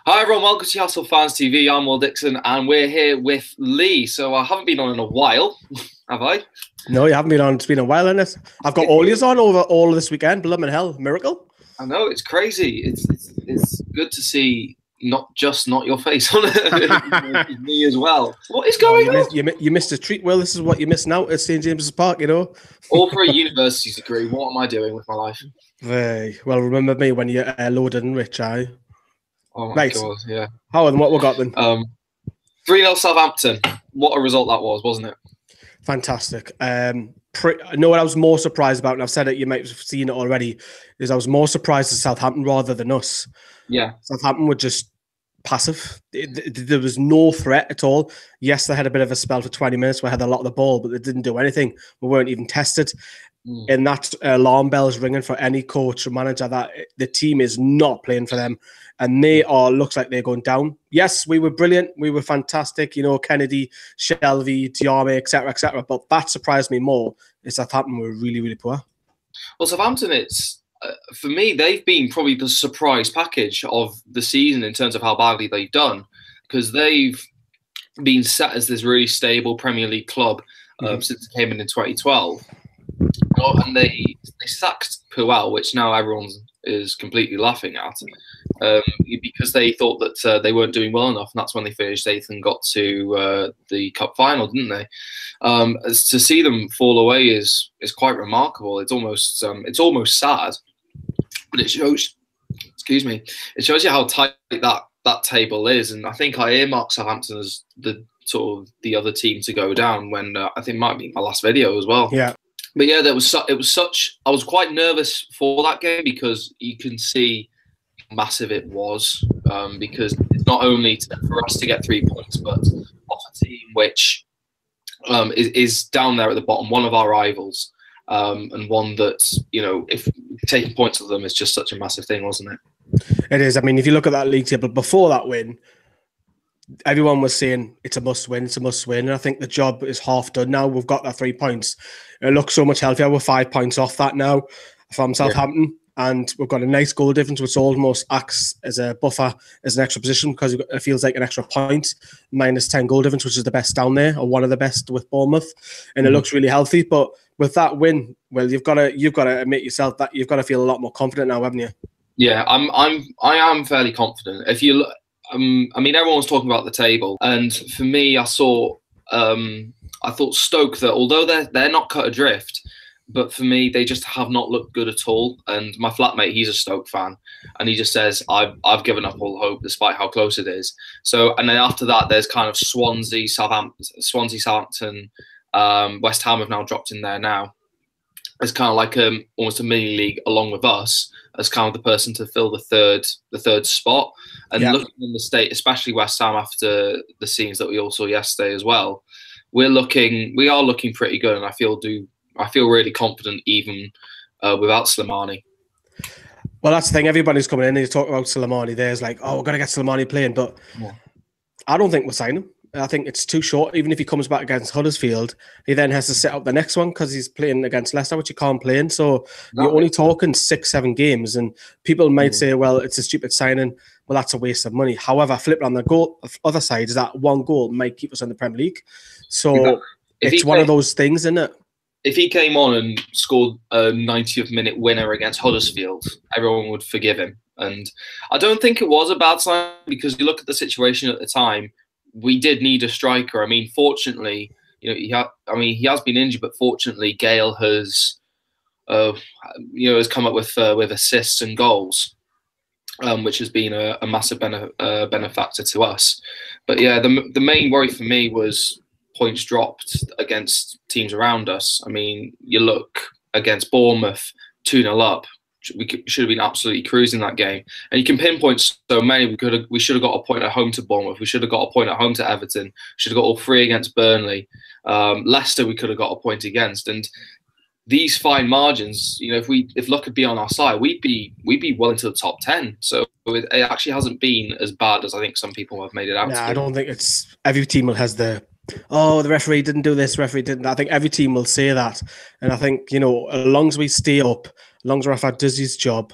Hi everyone, welcome to Newcastle Fans TV. I'm Will Dixon and we're here with Lee. So I haven't been on in a while, have I? No, you haven't been on. It's been a while, isn't it? I've got all yours on over all of this weekend. Blooming hell, miracle. I know, it's crazy. It's good to see not your face on it, me as well. What is going on? You missed a treat, Will. This is what you missed out at St. James's Park, you know. All for a university degree. What am I doing with my life? Very well, remember me when you loaded and rich, aye? Oh my God, yeah. How and what we got then? 3-0 Southampton. What a result that was, wasn't it? Fantastic. No, what I was more surprised about, and I've said it, you might have seen it already, is I was more surprised at Southampton rather than us. Yeah. Southampton were just passive. There was no threat at all. Yes, they had a bit of a spell for 20 minutes where they had a lot of the ball, but they didn't do anything. We weren't even tested. And that alarm bell is ringing for any coach or manager that the team is not playing for them. And looks like they're going down. Yes, we were brilliant. We were fantastic. You know, Kennedy, Shelby, Diarme, etc., etc. But that surprised me more. Is Southampton were really, really poor. Well, Southampton, it's for me, they've been probably the surprise package of the season in terms of how badly they've done, because they've been set as this really stable Premier League club since they came in 2012. And they sacked Puel, which now everyone is completely laughing at, because they thought that they weren't doing well enough, and that's when they finished 8th and got to the cup final, didn't they? As to see them fall away is quite remarkable. It's almost sad, but it shows. Excuse me. It shows you how tight that table is, and I think I earmarked Southampton as the sort of the other team to go down when I think it might be my last video as well. Yeah. But yeah, it was such. I was quite nervous for that game because you can see how massive it was. Because it's not only for us to get 3 points, but off a team which is down there at the bottom, one of our rivals, and one that, you know, if taking points of them is just such a massive thing, wasn't it? It is. I mean, if you look at that league table before that win, everyone was saying it's a must win, it's a must win. And I think the job is half done now. We've got that 3 points. It looks so much healthier. We're 5 points off that now from Southampton. Yeah. And we've got a nice goal difference, which almost acts as a buffer, as an extra position, because it feels like an extra point, minus 10 goal difference, which is the best down there, or one of the best with Bournemouth. And it looks really healthy. But with that win, well, you've got to admit yourself that you've got to feel a lot more confident now, haven't you? Yeah, I am fairly confident. If you look, I mean, everyone's talking about the table, and for me, I thought Stoke, that although they're not cut adrift, but for me, they just have not looked good at all. And my flatmate, he's a Stoke fan, and he just says, I've given up all hope despite how close it is. So, and then after that, there's kind of Swansea, Southampton, West Ham have now dropped in there now. It's kind of like almost a mini league along with us as kind of the person to fill the third spot. And looking in the state, especially West Ham after the scenes that we all saw yesterday as well, we are looking pretty good, and I feel really confident even without Slimani. Well, that's the thing. Everybody's coming in and you talk about Slimani. There's like, oh, we're gonna get Slimani playing, but I don't think we'll sign him. I think it's too short. Even if he comes back against Huddersfield, he then has to set up the next one because he's playing against Leicester, which he can't play in. So you're only talking 6-7 games, and people might say, well, it's a stupid signing. Well, that's a waste of money. However, flip on the other side is that one goal might keep us in the Premier League. So it's one of those things, isn't it? If he came on and scored a 90th minute winner against Huddersfield, everyone would forgive him. And I don't think it was a bad sign, because you look at the situation at the time, we did need a striker. I mean, fortunately, you know, he has been injured, but fortunately, Gale has, has come up with assists and goals, which has been a massive benefactor to us. But yeah, the main worry for me was points dropped against teams around us. I mean, you look against Bournemouth, 2-0 up. We should have been absolutely cruising that game, and you can pinpoint so many. We should have got a point at home to Bournemouth. We should have got a point at home to Everton. Should have got all 3 against Burnley. Leicester, we could have got a point against. And these fine margins, you know, if luck could be on our side, we'd be well into the top 10. So it actually hasn't been as bad as I think some people have made it out. I don't think it's every team has the referee didn't do this, referee didn't. I think every team will say that, and I think, you know, as long as we stay up, as long as Rafa does his job,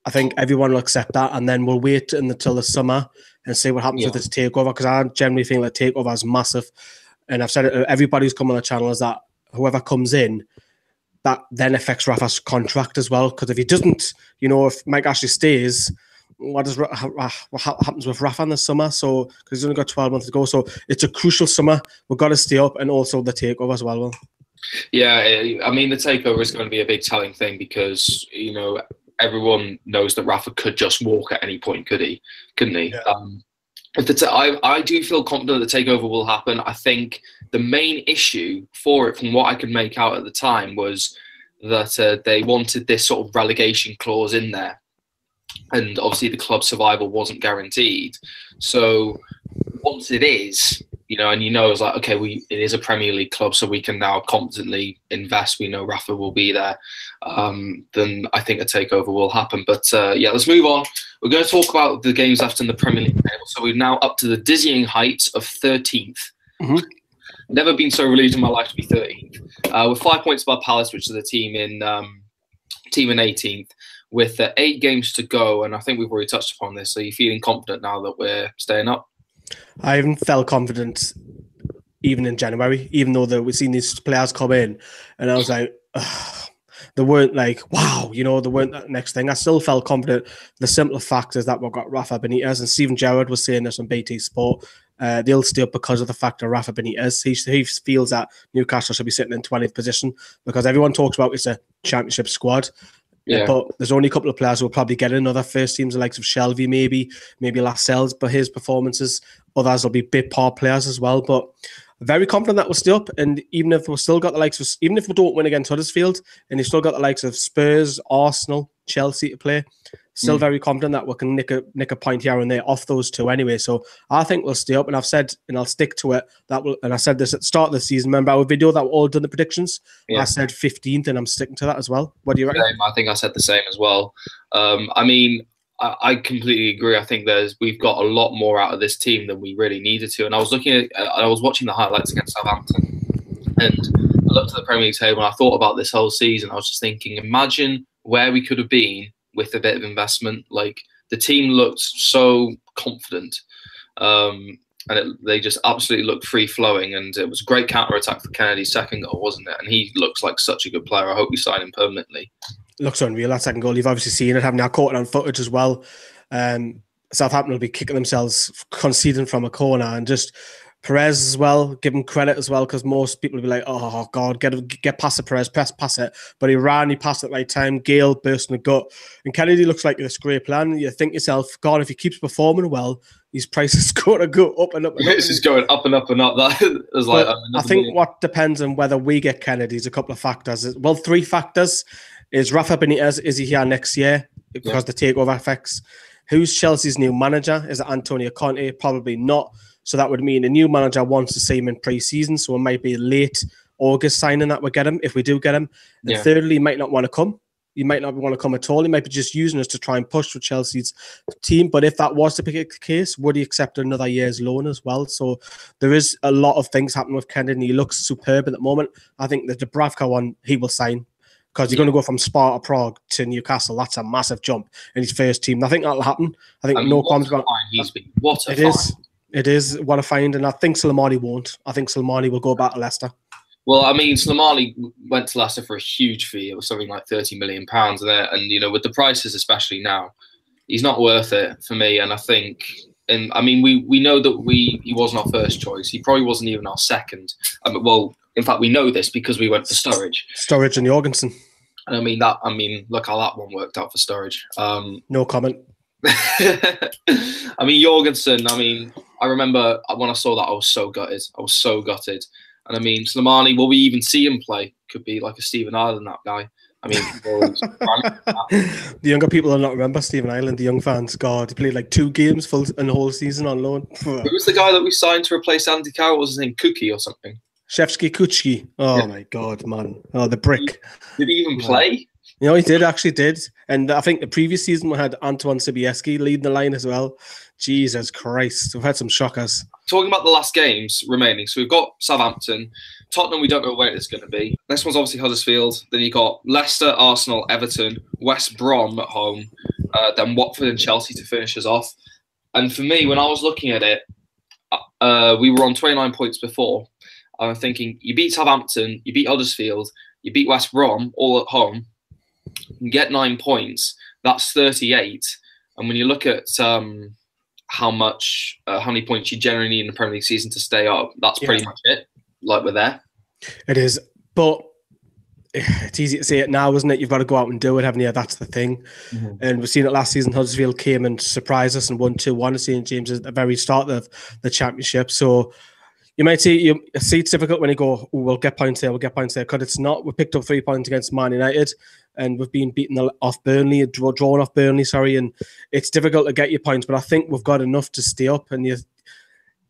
I think everyone will accept that, and then we'll wait until the summer and see what happens with this takeover, because I generally think that takeover is massive. And I've said it to everybody who's come on the channel, is that whoever comes in, that then affects Rafa's contract as well. Because if he doesn't, you know, if Mike Ashley stays, what happens with Rafa in the summer? So, because he's only got 12 months to go. So it's a crucial summer. We've got to stay up, and also the takeover as well. Yeah, I mean, the takeover is going to be a big telling thing, because, you know, everyone knows that Rafa could just walk at any point, couldn't he? Yeah. I do feel confident the takeover will happen. I think the main issue for it, from what I could make out at the time, was that they wanted this sort of relegation clause in there, and obviously the club survival wasn't guaranteed. So once it is, you know, and you know, it's like, okay, it is a Premier League club, so we can now confidently invest. We know Rafa will be there. Then I think a takeover will happen. But yeah, let's move on. We're going to talk about the games left in the Premier League table. So we're now up to the dizzying heights of 13th. Never been so relieved in my life to be 13th. With 5 points above Palace, which is the team in 18th, with 8 games to go. And I think we've already touched upon this. So you're feeling confident now that we're staying up? I haven't felt confident even in January, even though we've seen these players come in, and I was like, ugh. They weren't like, wow, you know, they weren't that next thing. I still felt confident. The simple fact is that we've got Rafa Benitez, and Steven Gerrard was saying this on BT Sport. They'll stay up because of the fact of Rafa Benitez. He feels that Newcastle should be sitting in 20th position, because everyone talks about it's a championship squad. Yeah. But there's only a couple of players who will probably get in. Other first teams, the likes of Shelby, maybe Lascelles, but his performances. Others will be bit part players as well. But very confident that we'll stay up. And even if we've still got the likes of, even if we don't win against Huddersfield, and you've still got the likes of Spurs, Arsenal, Chelsea to play, still very confident that we can nick a point here and there off those two anyway. So I think we'll stay up, and I've said, and I'll stick to it, and I said this at the start of the season. Remember our video that we all done the predictions? Yeah. I said 15th, and I'm sticking to that as well. What do you reckon? I think I said the same as well. I mean, I completely agree. I think we've got a lot more out of this team than we really needed to. And I was watching the highlights against Southampton, and I looked at the Premier League table, and I thought about this whole season. I was just thinking, imagine where we could have been with a bit of investment. Like, the team looked so confident, and they just absolutely looked free flowing. And it was a great counter attack for Kennedy's second goal, wasn't it? And he looks like such a good player. I hope we sign him permanently. Looks unreal, that second goal. You've obviously seen it, haven't you? I caught it on footage as well. Southampton will be kicking themselves, conceding from a corner, and just Perez as well, give him credit as well, because most people will be like, oh God, get past the Perez, pass it. But he passed it at the right time. Gale burst in the gut. And Kennedy looks like this great plan. You think yourself, God, if he keeps performing well, his price is going to go up and up and up. This is going up and up and up. That is like, I think what depends on whether we get Kennedy is a couple of factors. Well, 3 factors. Is Rafa Benitez, is he here next year? Because the takeover effects. Who's Chelsea's new manager? Is it Antonio Conte? Probably not. So that would mean a new manager wants to see him in pre-season. So it might be late August signing that we get him, if we do get him. And thirdly, he might not want to come. He might not want to come at all. He might be just using us to try and push for Chelsea's team. But if that was to be the case, would he accept another year's loan as well? So there is a lot of things happening with Kennedy. He looks superb at the moment. I think the Dubravka one, he will sign, because you're going to go from Sparta Prague to Newcastle. That's a massive jump in his first team. I think that'll happen. I think no comments about it. It is what a find, and I think Slimani won't. I think Slimani will go back to Leicester. Well, I mean, Slimani went to Leicester for a huge fee. It was something like £30 million there, and you know, with the prices especially now, he's not worth it for me. And I think, and I mean, we know that he wasn't our first choice. He probably wasn't even our second. Well, in fact, we know this because we went for Sturridge and Jorgensen. And I mean, look how that one worked out for Sturridge. No comment. I mean, Jorgensen, I remember when I saw that, I was so gutted. And I mean, Slimani, will we even see him play? Could be like a Stephen Ireland, that guy. I mean, the younger people will not remember Stephen Ireland, the young fans. God, he played like 2 games in the whole season on loan. Who was the guy that we signed to replace Andy Carroll? What was his name? Cookie or something? Shevsky Kuchki. Oh my God, man. Oh, the brick. Did he even play? You know, he actually did. And I think the previous season we had Antoine Sobieski leading the line as well. Jesus Christ. We've had some shockers. Talking about the last games remaining. So we've got Southampton. Tottenham, we don't know when it's going to be. Next one's obviously Huddersfield. Then you got Leicester, Arsenal, Everton, West Brom at home, then Watford and Chelsea to finish us off. And for me, when I was looking at it, we were on 29 points before. I'm thinking you beat Southampton, you beat Huddersfield, you beat West Brom all at home, you get 9 points. That's 38. And when you look at how many points you generally need in the Premier League season to stay up, that's pretty much it. Like, we're there. It is, but it's easy to say it now, isn't it? You've got to go out and do it, haven't you? That's the thing. And we've seen it last season. Huddersfield came and surprised us and won 2-1 at St James at the very start of the championship. So you might see it's difficult when you go, oh, we'll get points there, because it's not. We picked up 3 points against Man United, and we've been beaten off Burnley, drawn off Burnley, and it's difficult to get your points. But I think we've got enough to stay up, and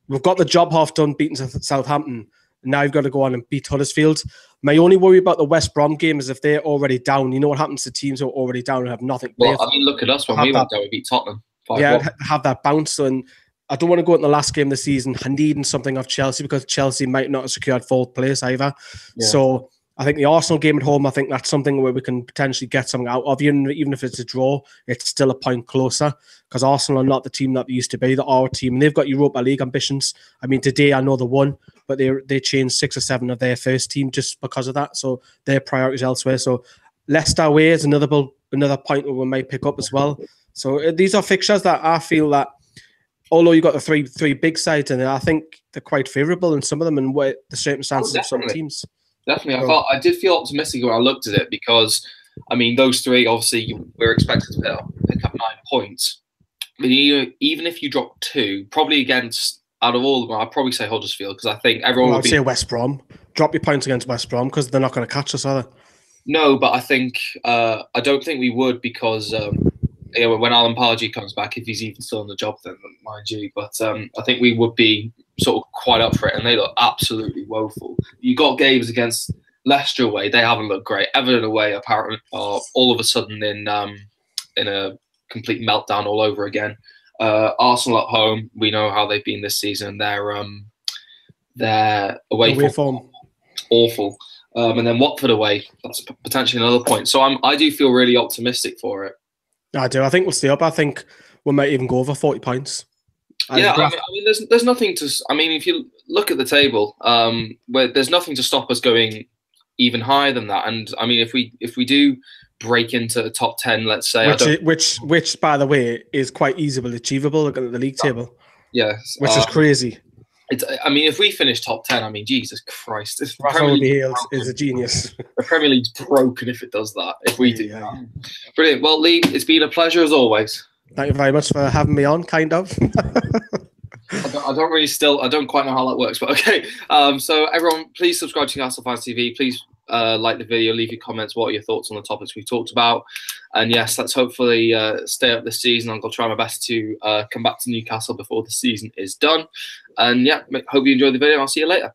we've got the job half done beating Southampton. Now you've got to go on and beat Huddersfield. My only worry about the West Brom game is if they're already down. You know what happens to teams who are already down and have nothing. Well, I mean, look at us when we went down, we beat Tottenham. Have that bounce. And I don't want to go in the last game of the season needing something off Chelsea, because Chelsea might not have secured 4th place either. Yeah. So I think the Arsenal game at home, I think that's something where we can potentially get something out of. Even if it's a draw, it's still a point closer, because Arsenal are not the team that they used to be. They're our team, and they've got Europa League ambitions. I mean, today I know they won, but they changed 6 or 7 of their first team just because of that. So their priorities elsewhere. So Leicester away is another point where we might pick up as well. So these are fixtures that I feel that, although you've got the three big sides in there, I think they're quite favourable in some of them and the circumstances of some teams. Definitely. I did feel optimistic when I looked at it, because, I mean, those 3, obviously, we're expected to pick up 9 points. But even if you drop 2, probably out of all of them, I'd probably say Huddersfield, because I think everyone would say West Brom. Drop your points against West Brom, because they're not going to catch us, are they? No, but I think I don't think we would, because when Alan Pardew comes back, if he's even still on the job, then mind you. But I think we would be sort of quite up for it, and they look absolutely woeful. You got games against Leicester away; they haven't looked great. Everton away, apparently, are all of a sudden in a complete meltdown all over again. Arsenal at home, we know how they've been this season. They're away form awful, and then Watford away, that's potentially another point. So I do feel really optimistic for it. I do. I think we'll stay up. I think we might even go over 40 points. I mean, there's nothing to. I mean, if you look at the table, where there's nothing to stop us going even higher than that. And I mean, if we do break into the top 10, let's say, which by the way is quite easily achievable. Look at the league table. Yeah, which is crazy. I mean, if we finish top 10, I mean, Jesus Christ, Rafa Benitez is a genius. The Premier League's broken if it does that. If we do that, brilliant. Well, Lee, it's been a pleasure as always. Thank you very much for having me on. Kind of. I don't quite know how that works, but okay. So everyone, please subscribe to Newcastle Fans TV. Please like the video, leave your comments. What are your thoughts on the topics we've talked about? And yes, let's hopefully stay up this season. I'm going to try my best to come back to Newcastle before the season is done. And yeah, hope you enjoyed the video. I'll see you later.